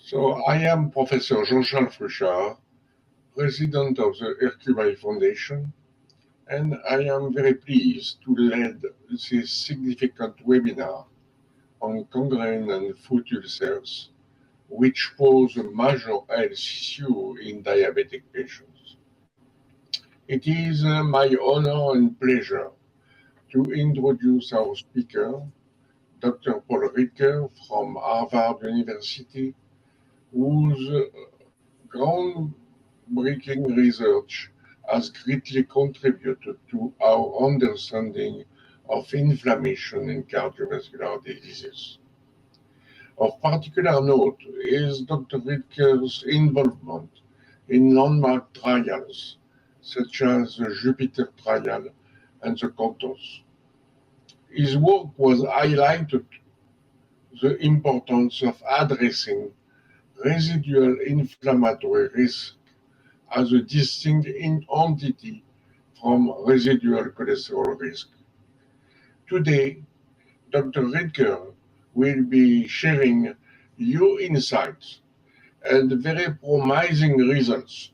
So I am Professor Jean-Charles Fruchard, President of the Hercule Foundation, and I am very pleased to lead this significant webinar on gangrene and foot ulcers, which pose a major health issue in diabetic patients. It is my honor and pleasure to introduce our speaker, Dr. Paul Ridker from Harvard University, whose groundbreaking research has greatly contributed to our understanding of inflammation in cardiovascular diseases. Of particular note is Dr. Ridker's involvement in landmark trials such as the Jupiter trial and the CONTOS. His work was highlighted the importance of addressing residual inflammatory risk as a distinct entity from residual cholesterol risk. Today, Dr. Ridker will be sharing new insights and very promising results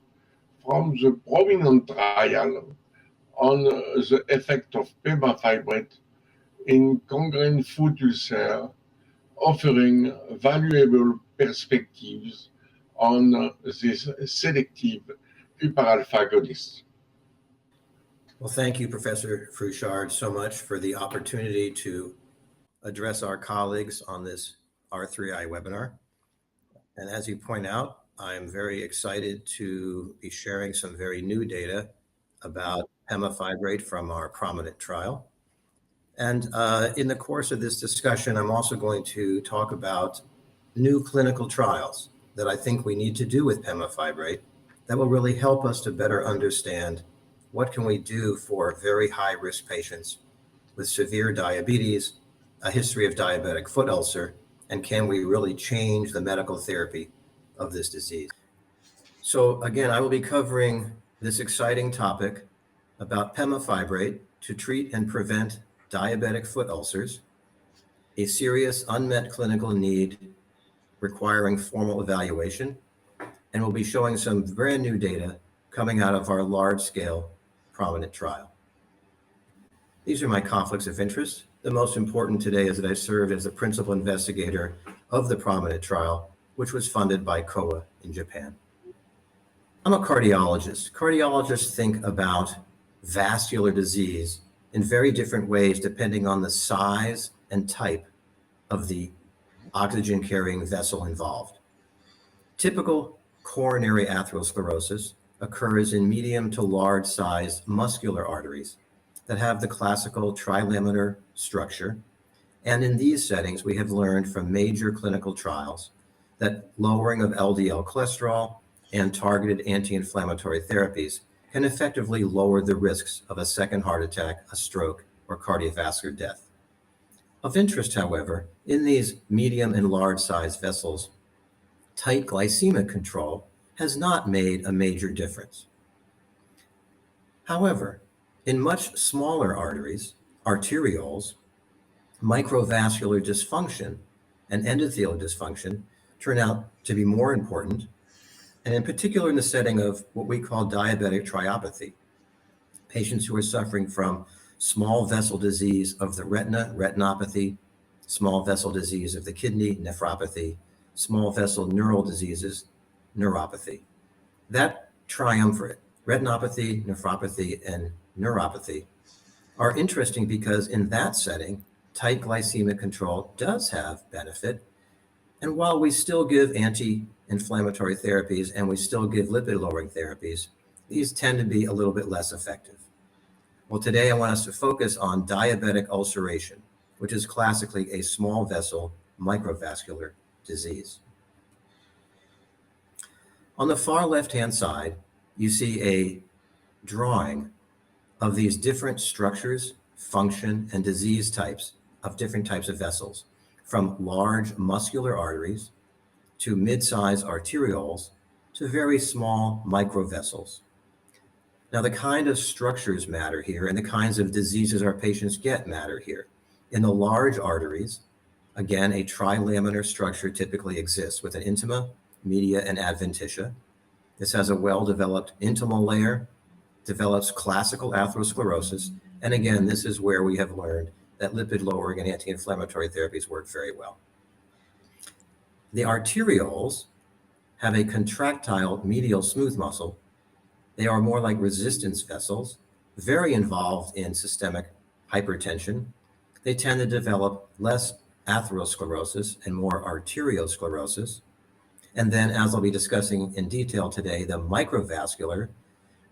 from the prominent trial on the effect of Pemafibrate in gangrene foot ulcer, offering valuable perspectives on this selective upper-alpha agonist. Well, thank you, Professor Fruchard, so much for the opportunity to address our colleagues on this R3I webinar. And as you point out, I'm very excited to be sharing some very new data about Pemafibrate from our prominent trial. And in the course of this discussion, I'm also going to talk about new clinical trials that I think we need to do with Pemafibrate that will really help us to better understand what can we do for very high-risk patients with severe diabetes, a history of diabetic foot ulcer, and can we really change the medical therapy of this disease? So again, I will be covering this exciting topic about Pemafibrate to treat and prevent diabetic foot ulcers, a serious unmet clinical need requiring formal evaluation, and we'll be showing some brand new data coming out of our large-scale prominent trial. These are my conflicts of interest. The most important today is that I served as the principal investigator of the prominent trial, which was funded by COA in Japan. I'm a cardiologist. Cardiologists think about vascular disease in very different ways depending on the size and type of the oxygen-carrying vessel involved. Typical coronary atherosclerosis occurs in medium to large-sized muscular arteries that have the classical trilaminar structure. And in these settings, we have learned from major clinical trials that lowering of LDL cholesterol and targeted anti-inflammatory therapies can effectively lower the risks of a second heart attack, a stroke, or cardiovascular death. Of interest, however, in these medium and large-sized vessels, tight glycemic control has not made a major difference. However, in much smaller arteries, arterioles, microvascular dysfunction and endothelial dysfunction turn out to be more important, and in particular in the setting of what we call diabetic triopathy, patients who are suffering from small vessel disease of the retina, retinopathy, small vessel disease of the kidney, nephropathy, small vessel neural diseases, neuropathy. That triumvirate, retinopathy, nephropathy, and neuropathy, are interesting because in that setting, tight glycemic control does have benefit. And while we still give anti-inflammatory therapies and we still give lipid-lowering therapies, these tend to be a little bit less effective. Well, today I want us to focus on diabetic ulceration, which is classically a small vessel microvascular disease. On the far left-hand side, you see a drawing of these different structures, function, and disease types of different types of vessels, from large muscular arteries to mid-sized arterioles to very small microvessels. Now, the kind of structures matter here, and the kinds of diseases our patients get matter here. In the large arteries, again, a trilaminar structure typically exists with an intima media, and adventitia. This has a well-developed intimal layer, develops classical atherosclerosis, and again, this is where we have learned that lipid-lowering and anti-inflammatory therapies work very well. The arterioles have a contractile medial smooth muscle. They are more like resistance vessels, very involved in systemic hypertension. They tend to develop less atherosclerosis and more arteriosclerosis. And then, as I'll be discussing in detail today, the microvascular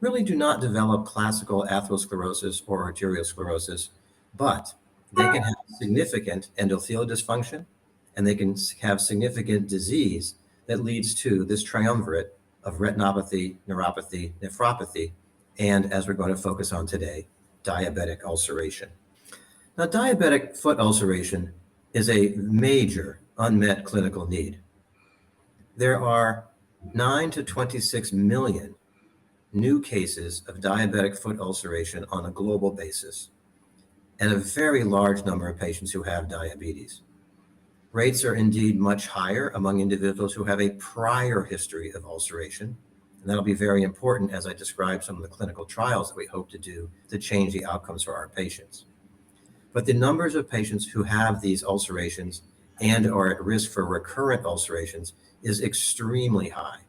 really do not develop classical atherosclerosis or arteriosclerosis, but they can have significant endothelial dysfunction, and they can have significant disease that leads to this triumvirate of retinopathy, neuropathy, nephropathy, and, as we're going to focus on today, diabetic ulceration. Now, diabetic foot ulceration is a major unmet clinical need. There are 9 to 26 million new cases of diabetic foot ulceration on a global basis, and a very large number of patients who have diabetes. Rates are indeed much higher among individuals who have a prior history of ulceration, and that'll be very important as I describe some of the clinical trials that we hope to do to change the outcomes for our patients. But the numbers of patients who have these ulcerations and are at risk for recurrent ulcerations is extremely high.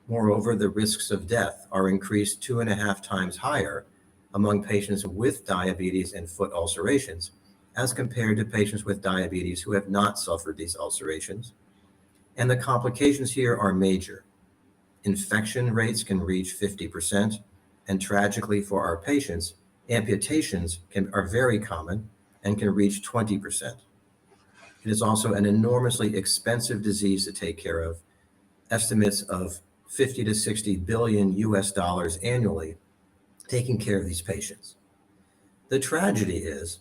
Moreover, the risks of death are increased 2.5 times higher among patients with diabetes and foot ulcerations as compared to patients with diabetes who have not suffered these ulcerations. And the complications here are major. Infection rates can reach 50%, and tragically for our patients, amputations are very common and can reach 20%. It is also an enormously expensive disease to take care of. Estimates of 50 to 60 billion US dollars annually taking care of these patients. The tragedy is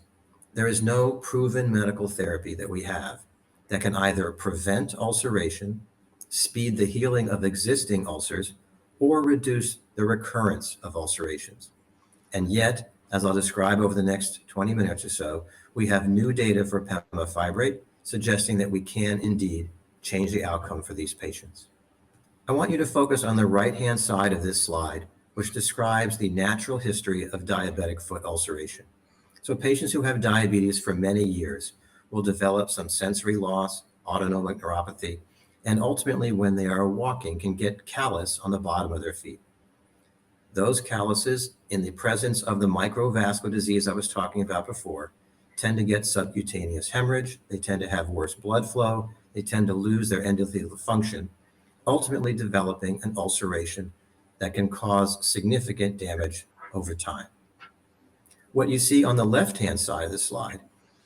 there is no proven medical therapy that we have that can either prevent ulceration, speed the healing of existing ulcers, or reduce the recurrence of ulcerations. And yet, as I'll describe over the next 20 minutes or so, we have new data for Pemafibrate suggesting that we can indeed change the outcome for these patients. I want you to focus on the right-hand side of this slide, which describes the natural history of diabetic foot ulceration. So patients who have diabetes for many years will develop some sensory loss, autonomic neuropathy, and ultimately when they are walking can get callus on the bottom of their feet. Those calluses, in the presence of the microvascular disease I was talking about before, tend to get subcutaneous hemorrhage, they tend to have worse blood flow, they tend to lose their endothelial function, ultimately developing an ulceration that can cause significant damage over time. What you see on the left-hand side of the slide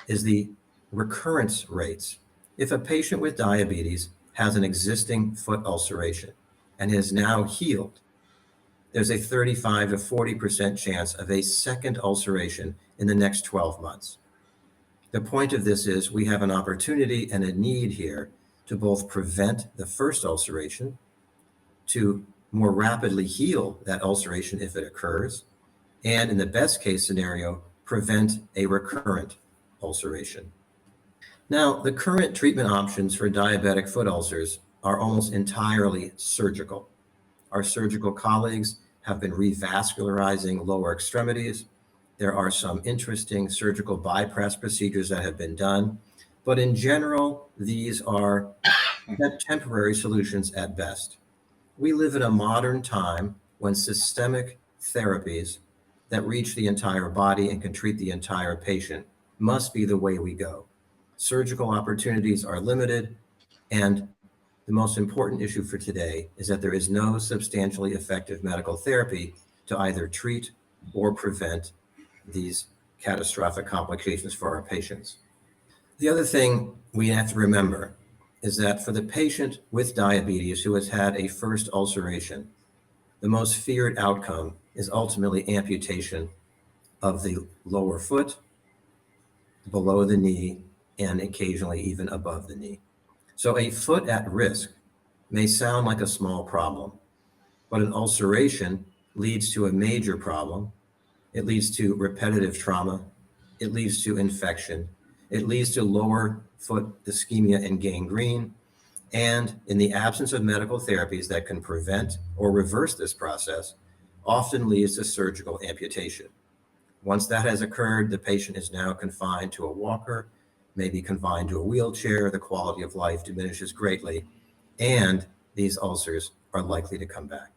is the recurrence rates. If a patient with diabetes has an existing foot ulceration and is now healed, there's a 35 to 40% chance of a second ulceration in the next 12 months. The point of this is we have an opportunity and a need here to both prevent the first ulceration, to more rapidly heal that ulceration if it occurs, and in the best case scenario, prevent a recurrent ulceration. Now, the current treatment options for diabetic foot ulcers are almost entirely surgical. Our surgical colleagues have been revascularizing lower extremities. There are some interesting surgical bypass procedures that have been done, but in general, these are temporary solutions at best. We live in a modern time when systemic therapies that reach the entire body and can treat the entire patient must be the way we go. Surgical opportunities are limited, and the most important issue for today is that there is no substantially effective medical therapy to either treat or prevent these catastrophic complications for our patients. The other thing we have to remember is that for the patient with diabetes who has had a first ulceration, the most feared outcome is ultimately amputation of the lower foot, below the knee, and occasionally even above the knee. So a foot at risk may sound like a small problem, but an ulceration leads to a major problem. It leads to repetitive trauma. It leads to infection. It leads to lower foot ischemia and gangrene. and in the absence of medical therapies that can prevent or reverse this process, often leads to surgical amputation. Once that has occurred, the patient is now confined to a walker, maybe confined to a wheelchair, the quality of life diminishes greatly, and these ulcers are likely to come back.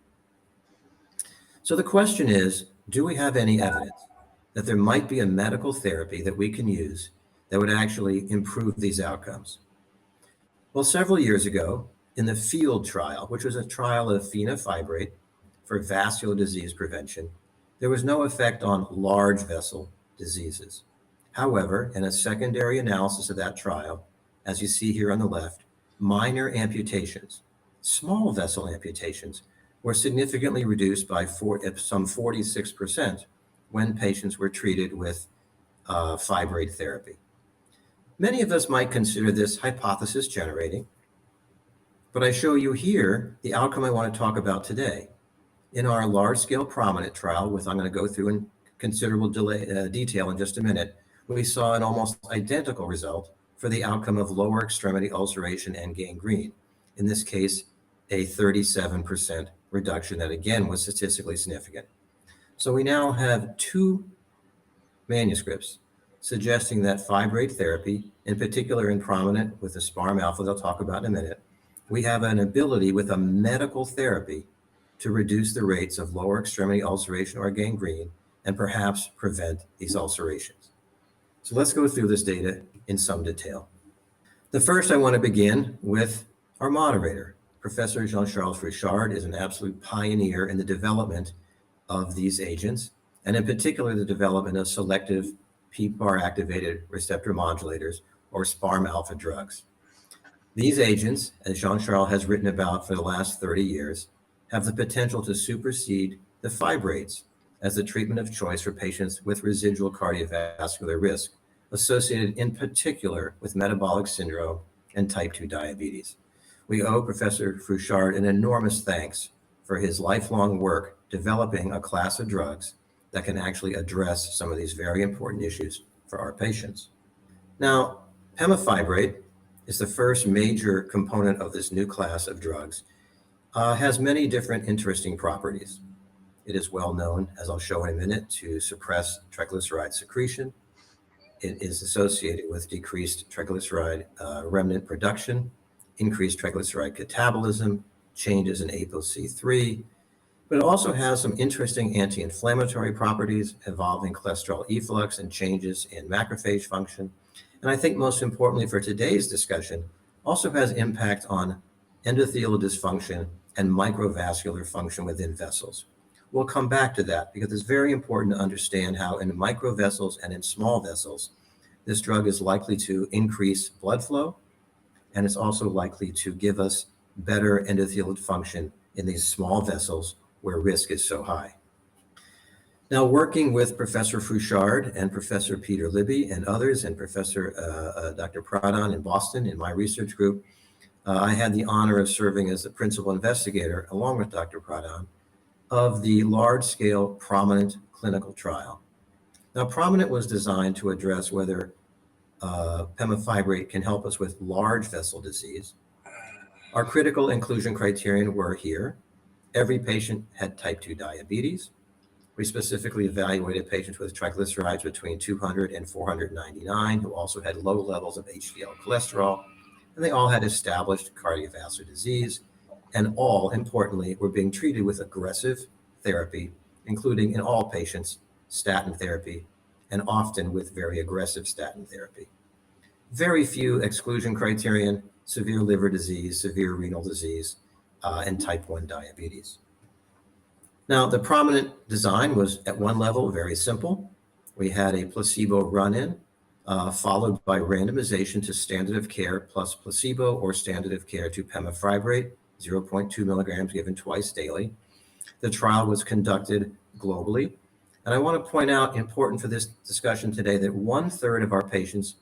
So the question is, do we have any evidence that there might be a medical therapy that we can use that would actually improve these outcomes? Well, several years ago, in the FIELD trial, which was a trial of Pemafibrate for vascular disease prevention, there was no effect on large vessel diseases. However, in a secondary analysis of that trial, as you see here on the left, minor amputations, small vessel amputations, were significantly reduced by some 46% when patients were treated with fibrate therapy. Many of us might consider this hypothesis generating, but I show you here the outcome I want to talk about today. In our large-scale prominent trial, which I'm going to go through in considerable detail in just a minute, we saw an almost identical result for the outcome of lower extremity ulceration and gangrene. In this case, a 37% reduction that again was statistically significant. So we now have two manuscripts suggesting that fibrate therapy, in particular in prominent with the SPARM alpha they'll talk about in a minute, we have an ability with a medical therapy to reduce the rates of lower extremity ulceration or gangrene and perhaps prevent these ulcerations. So let's go through this data in some detail. The first I want to begin with our moderator. Professor Jean-Charles Frouchard is an absolute pioneer in the development of these agents, and in particular the development of selective PPAR-activated receptor modulators, or SPARM alpha drugs. These agents, as Jean-Charles has written about for the last 30 years, have the potential to supersede the fibrates as the treatment of choice for patients with residual cardiovascular risk, associated in particular with metabolic syndrome and type 2 diabetes. We owe Professor Frouchard an enormous thanks for his lifelong work developing a class of drugs that can actually address some of these very important issues for our patients. Now, Pemafibrate is the first major component of this new class of drugs, has many different interesting properties. It is well known, as I'll show in a minute, to suppress triglyceride secretion. It is associated with decreased triglyceride remnant production, increased triglyceride catabolism, changes in ApoC3, but it also has some interesting anti-inflammatory properties involving cholesterol efflux and changes in macrophage function. And I think most importantly for today's discussion, also has impact on endothelial dysfunction and microvascular function within vessels. We'll come back to that because it's very important to understand how in microvessels and in small vessels, this drug is likely to increase blood flow, and it's also likely to give us better endothelial function in these small vessels where risk is so high. Now, working with Professor Frouchard and Professor Peter Libby and others, and Professor Dr. Pradhan in Boston in my research group, I had the honor of serving as the principal investigator, along with Dr. Pradhan, of the large-scale prominent clinical trial. Now, prominent was designed to address whether Pemafibrate can help us with large vessel disease. Our critical inclusion criterion were here. Every patient had type 2 diabetes. We specifically evaluated patients with triglycerides between 200 and 499 who also had low levels of HDL cholesterol, and they all had established cardiovascular disease, and all, importantly, were being treated with aggressive therapy, including in all patients, statin therapy, and often with very aggressive statin therapy. Very few exclusion criterion: severe liver disease, severe renal disease, and type 1 diabetes. Now, the prominent design was at one level very simple. We had a placebo run-in, followed by randomization to standard of care plus placebo or standard of care to Pemafibrate, 0.2 milligrams given twice daily. The trial was conducted globally. And I want to point out, important for this discussion today, that 1/3 of our patients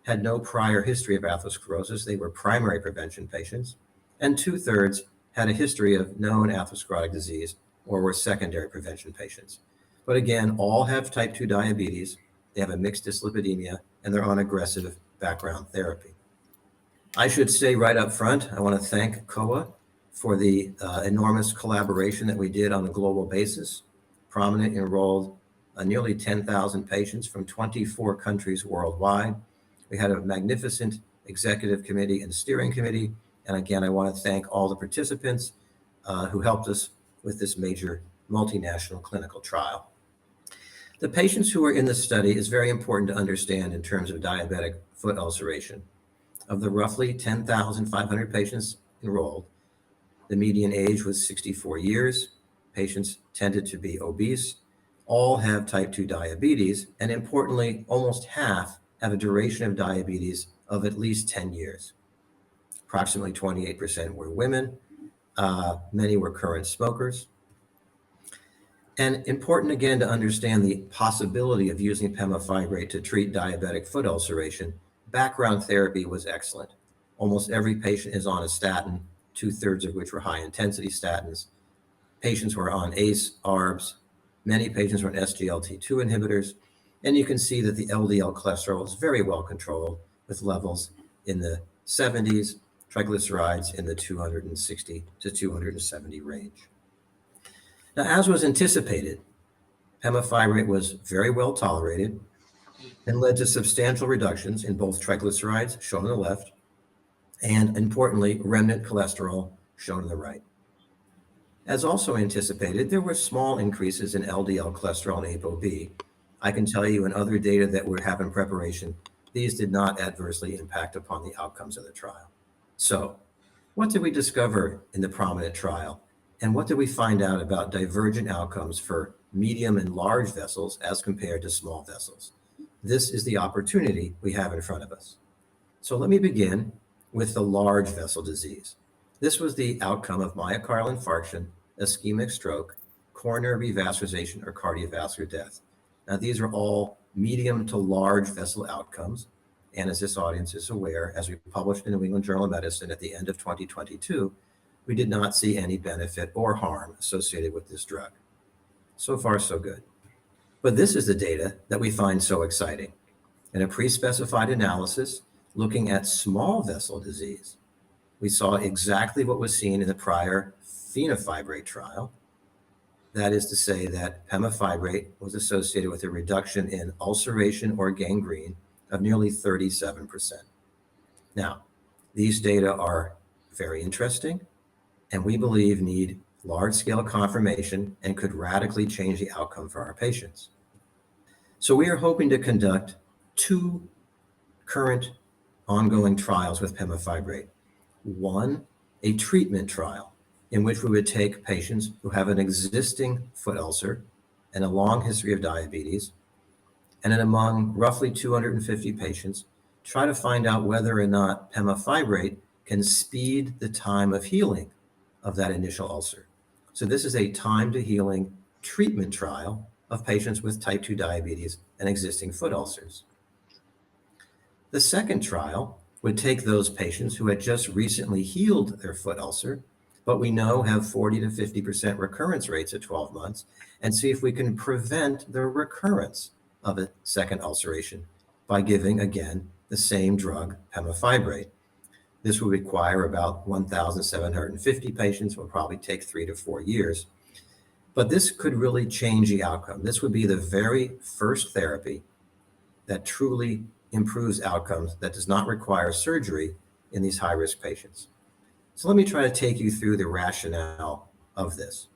had no prior history of atherosclerosis. They were primary prevention patients. And 2/3 had a history of known atherosclerotic disease or were secondary prevention patients. But again, all have type 2 diabetes, they have a mixed dyslipidemia, and they're on aggressive background therapy. I should say right up front, I want to thank COA for the enormous collaboration that we did on a global basis. Prominent enrolled nearly 10,000 patients from 24 countries worldwide. We had a magnificent executive committee and steering committee. And again, I want to thank all the participants who helped us with this major multinational clinical trial. The patients who were in the study is very important to understand in terms of diabetic foot ulceration. Of the roughly 10,500 patients enrolled, the median age was 64 years. Patients tended to be obese. All have type 2 diabetes, and importantly, almost half have a duration of diabetes of at least 10 years. Approximately 28% were women. Many were current smokers. And important again to understand the possibility of using pemafibrate to treat diabetic foot ulceration. Background therapy was excellent. Almost every patient is on a statin, 2/3 of which were high-intensity statins. Patients were on ACE, ARBs. Many patients were on SGLT2 inhibitors. And you can see that the LDL cholesterol is very well controlled with levels in the 70s, triglycerides in the 260 to 270 range. Now, as was anticipated, pemafibrate was very well tolerated and led to substantial reductions in both triglycerides, shown on the left, and importantly, remnant cholesterol, shown on the right. As also anticipated, there were small increases in LDL cholesterol and ApoB. I can tell you in other data that we have in preparation, these did not adversely impact upon the outcomes of the trial. So, what did we discover in the prominent trial? And what did we find out about divergent outcomes for medium and large vessels as compared to small vessels? This is the opportunity we have in front of us. So let me begin with the large vessel disease. This was the outcome of myocardial infarction, ischemic stroke, coronary revascularization, or cardiovascular death. Now, these are all medium to large vessel outcomes. And as this audience is aware, as we published in the New England Journal of Medicine at the end of 2022, we did not see any benefit or harm associated with this drug. So far, so good. But this is the data that we find so exciting. In a pre-specified analysis looking at small vessel disease, we saw exactly what was seen in the prior Pemafibrate trial. That is to say that pemafibrate was associated with a reduction in ulceration or gangrene of nearly 37%. Now, these data are very interesting, and we believe need large-scale confirmation and could radically change the outcome for our patients. So we are hoping to conduct 2 current ongoing trials with pemafibrate. One, a treatment trial in which we would take patients who have an existing foot ulcer and a long history of diabetes, and then among roughly 250 patients, try to find out whether or not pemafibrate can speed the time of healing of that initial ulcer. So this is a time to healing treatment trial of patients with type 2 diabetes and existing foot ulcers. The second trial would take those patients who had just recently healed their foot ulcer, but we know have 40 to 50% recurrence rates at 12 months, and see if we can prevent the recurrence of a second ulceration by giving, again, the same drug, pemafibrate. This will require about 1,750 patients, will probably take 3 to 4 years. But this could really change the outcome. This would be the very first therapy that truly improves outcomes, that does not require surgery in these high-risk patients. So let me try to take you through the rationale of this.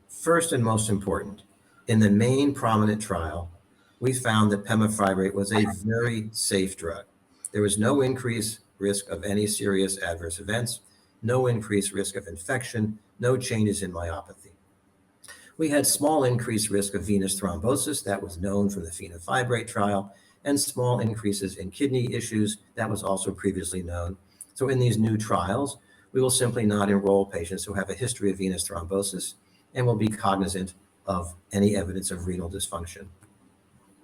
First and most important, in the main prominent trial, we found that pemafibrate was a very safe drug. There was no increased risk of any serious adverse events, no increased risk of infection, no changes in myopathy. We had small increased risk of venous thrombosis, that was known from the Pemafibrate trial, and small increases in kidney issues, that was also previously known. So in these new trials, we will simply not enroll patients who have a history of venous thrombosis and will be cognizant of any evidence of renal dysfunction.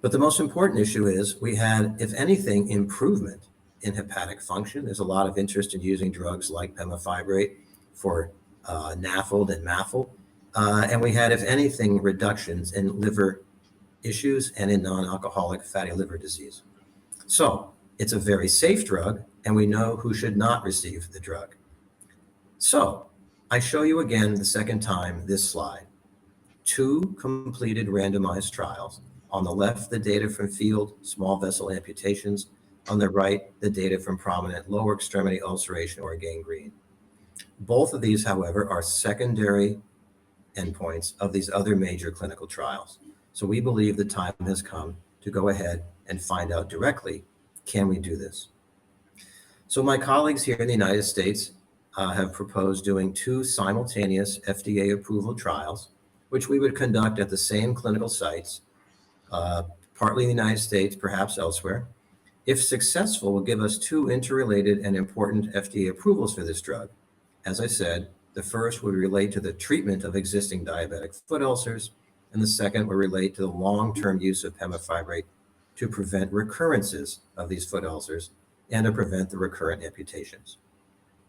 But the most important issue is we had, if anything, improvement in hepatic function. There's a lot of interest in using drugs like pemafibrate for NAFLD and MAFLD. And we had, if anything, reductions in liver issues and in non-alcoholic fatty liver disease. So it's a very safe drug, and we know who should not receive the drug. So I show you again the second time this slide. 2 completed randomized trials. On the left, the data from field small vessel amputations. On the right, the data from prominent lower extremity ulceration or gangrene. Both of these, however, are secondary endpoints of these other major clinical trials. So we believe the time has come to go ahead and find out directly, can we do this? So my colleagues here in the United States have proposed doing 2 simultaneous FDA approval trials, which we would conduct at the same clinical sites, partly in the United States, perhaps elsewhere. If successful, will give us 2 interrelated and important FDA approvals for this drug. As I said, the first would relate to the treatment of existing diabetic foot ulcers, and the second would relate to the long-term use of Pemafibrate to prevent recurrences of these foot ulcers and to prevent the recurrent amputations.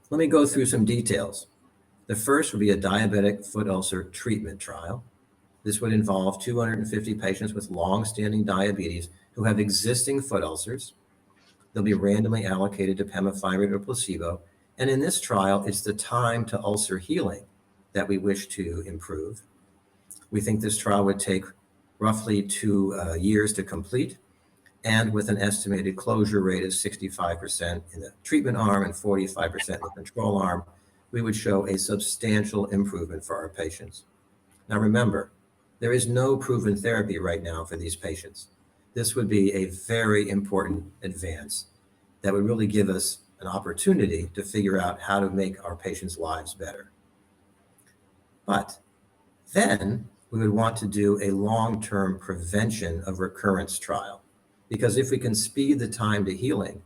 Let me go through some details. The first would be a diabetic foot ulcer treatment trial. This would involve 250 patients with long-standing diabetes who have existing foot ulcers. They'll be randomly allocated to Pemafibrate or placebo. And in this trial, it's the time to ulcer healing that we wish to improve. We think this trial would take roughly 2 years to complete, and with an estimated closure rate of 65% in the treatment arm and 45% in the control arm, we would show a substantial improvement for our patients. Now remember, there is no proven therapy right now for these patients. This would be a very important advance that would really give us an opportunity to figure out how to make our patients' lives better. But then we would want to do a long-term prevention of recurrence trial, because if we can speed the time to healing,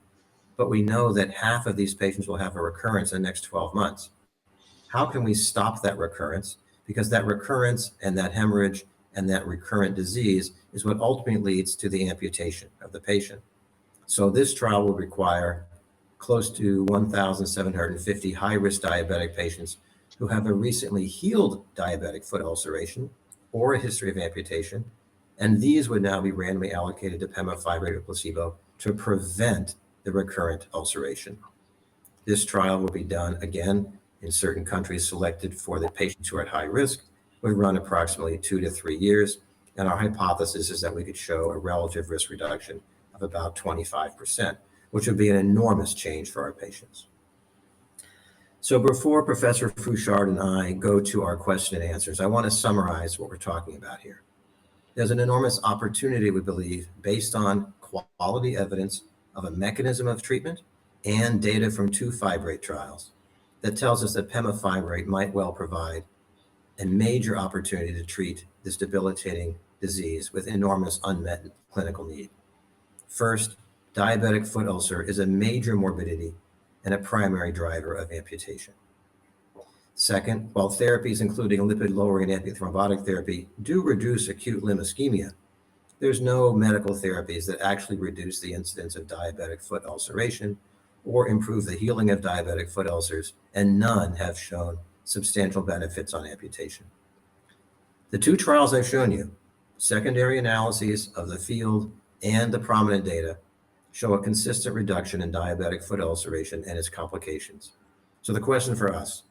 but we know that half of these patients will have a recurrence in the next 12 months, how can we stop that recurrence? Because that recurrence and that hemorrhage and that recurrent disease is what ultimately leads to the amputation of the patient. So this trial will require close to 1,750 high-risk diabetic patients who have a recently healed diabetic foot ulceration or a history of amputation, and these would now be randomly allocated to Pemafibrate or placebo to prevent the recurrent ulceration. This trial will be done again in certain countries selected for the patients who are at high risk, would run approximately 2 to 3 years, and our hypothesis is that we could show a relative risk reduction of about 25%, which would be an enormous change for our patients. So before Professor Fouchard and I go to our question and answers, I want to summarize what we're talking about here. There's an enormous opportunity, we believe, based on quality evidence of a mechanism of treatment and data from 2 fibrate trials that tells us that Pemafibrate might well provide a major opportunity to treat this debilitating disease with enormous unmet clinical need. First, diabetic foot ulcer is a major morbidity and a primary driver of amputation. Second, while therapies including lipid-lowering and antithrombotic therapy do reduce acute limb ischemia, there's no medical therapies that actually reduce the incidence of diabetic foot ulceration or improve the healing of diabetic foot ulcers, and none have shown substantial benefits on amputation. The 2 trials I've shown you, secondary analyses of the field and the prominent data, show a consistent reduction in diabetic foot ulceration and its complications. So the question for us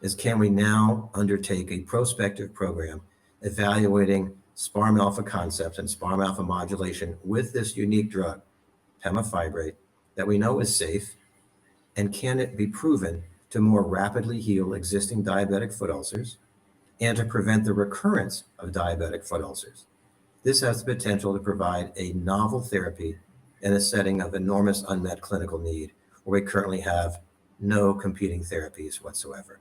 is, can we now undertake a prospective program evaluating SPARM alpha concepts and SPARM alpha modulation with this unique drug, Pemafibrate, that we know is safe, and can it be proven to more rapidly heal existing diabetic foot ulcers and to prevent the recurrence of diabetic foot ulcers? This has the potential to provide a novel therapy in a setting of enormous unmet clinical need where we currently have no competing therapies whatsoever.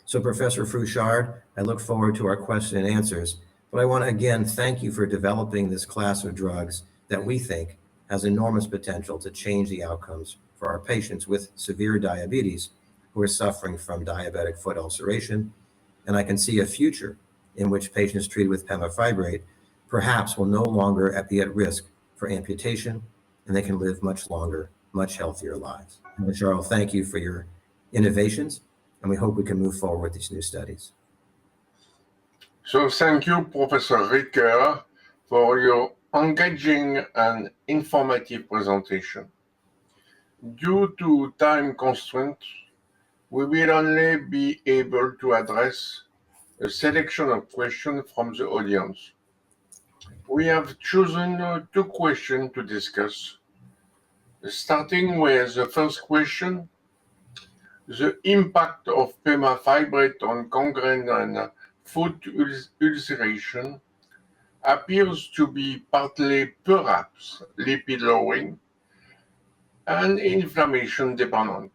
So Professor Fouchard, I look forward to our question and answers, but I want to again thank you for developing this class of drugs that we think has enormous potential to change the outcomes for our patients with severe diabetes who are suffering from diabetic foot ulceration. And I can see a future in which patients treated with Pemafibrate perhaps will no longer be at risk for amputation, and they can live much longer, much healthier lives. And Charles, thank you for your innovations, and we hope we can move forward with these new studies. So thank you, Professor Ricker, for your engaging and informative presentation. Due to time constraints, we will only be able to address a selection of questions from the audience. We have chosen two questions to discuss, starting with the first question: the impact of Pemafibrate on gangrene and foot ulceration appears to be partly perhaps lipid-lowering and inflammation dependent.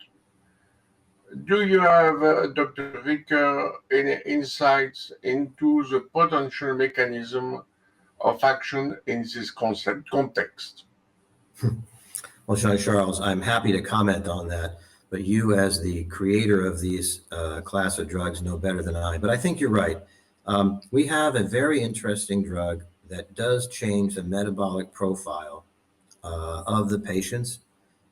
Do you have, Dr. Ricker, any insights into the potential mechanism of action in this context? Well, Jean-Charles, I'm happy to comment on that, but you as the creator of these class of drugs know better than I. But I think you're right. We have a very interesting drug that does change the metabolic profile of the patients.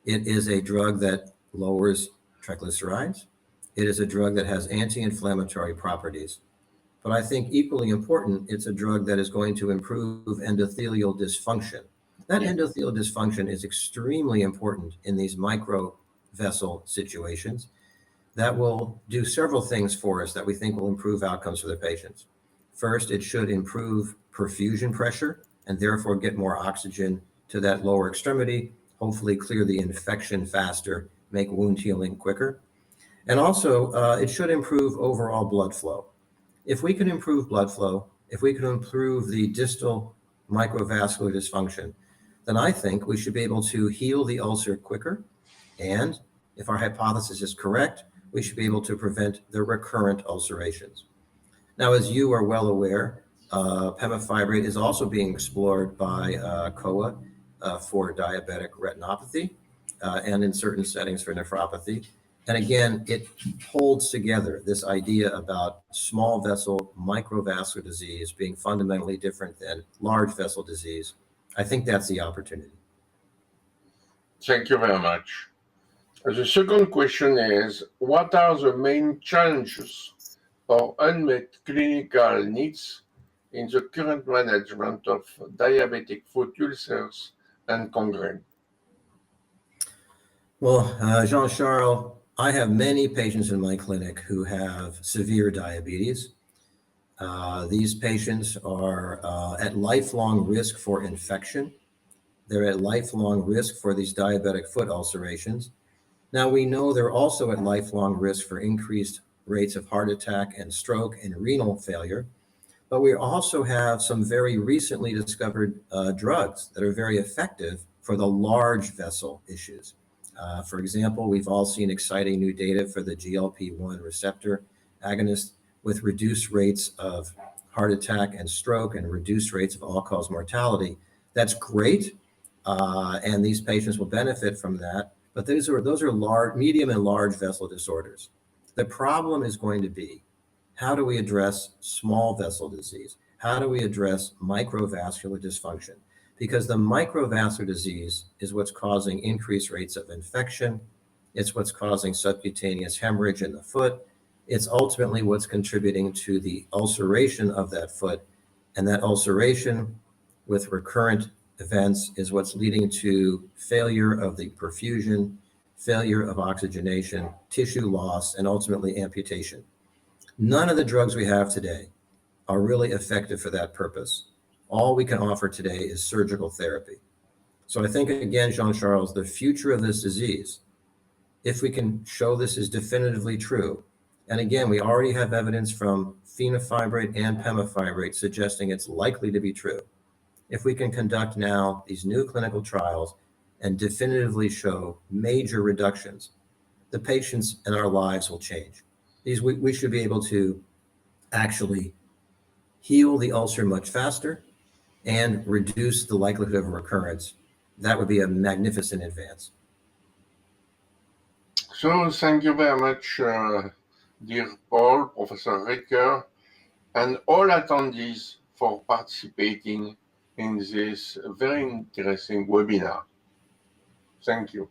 It is a drug that lowers triglycerides. It is a drug that has anti-inflammatory properties. But I think equally important, it's a drug that is going to improve endothelial dysfunction. That endothelial dysfunction is extremely important in these microvessel situations that will do several things for us that we think will improve outcomes for the patients. First, it should improve perfusion pressure and therefore get more oxygen to that lower extremity, hopefully clear the infection faster, make wound healing quicker. And also, it should improve overall blood flow. If we can improve blood flow, if we can improve the distal microvascular dysfunction, then I think we should be able to heal the ulcer quicker. And if our hypothesis is correct, we should be able to prevent the recurrent ulcerations. Now, as you are well aware, pemafibrate is also being explored by COA for diabetic retinopathy and in certain settings for nephropathy. And again, it holds together this idea about small vessel microvascular disease being fundamentally different than large vessel disease. I think that's the opportunity. Thank you very much. The second question is, what are the main challenges or unmet clinical needs in the current management of diabetic foot ulcers and gangrene? Well, Jean-Charles, I have many patients in my clinic who have severe diabetes. These patients are at lifelong risk for infection. They're at lifelong risk for these diabetic foot ulcerations. Now, we know they're also at lifelong risk for increased rates of heart attack and stroke and renal failure. But we also have some very recently discovered drugs that are very effective for the large vessel issues. For example, we've all seen exciting new data for the GLP-1 receptor agonist with reduced rates of heart attack and stroke and reduced rates of all-cause mortality. That's great, and these patients will benefit from that. But those are large, medium and large vessel disorders. The problem is going to be, how do we address small vessel disease? How do we address microvascular dysfunction? Because the microvascular disease is what's causing increased rates of infection. It's what's causing subcutaneous hemorrhage in the foot. It's ultimately what's contributing to the ulceration of that foot. And that ulceration with recurrent events is what's leading to failure of the perfusion, failure of oxygenation, tissue loss, and ultimately amputation. None of the drugs we have today are really effective for that purpose. All we can offer today is surgical therapy. So I think, again, Jean-Charles, the future of this disease, if we can show this is definitively true, and again, we already have evidence from fenofibrate and pemafibrate suggesting it's likely to be true. If we can conduct now these new clinical trials and definitively show major reductions, the patients and our lives will change. We should be able to actually heal the ulcer much faster and reduce the likelihood of recurrence. That would be a magnificent advance. So thank you very much, dear Paul, Professor Ricker, and all attendees for participating in this very interesting webinar. Thank you.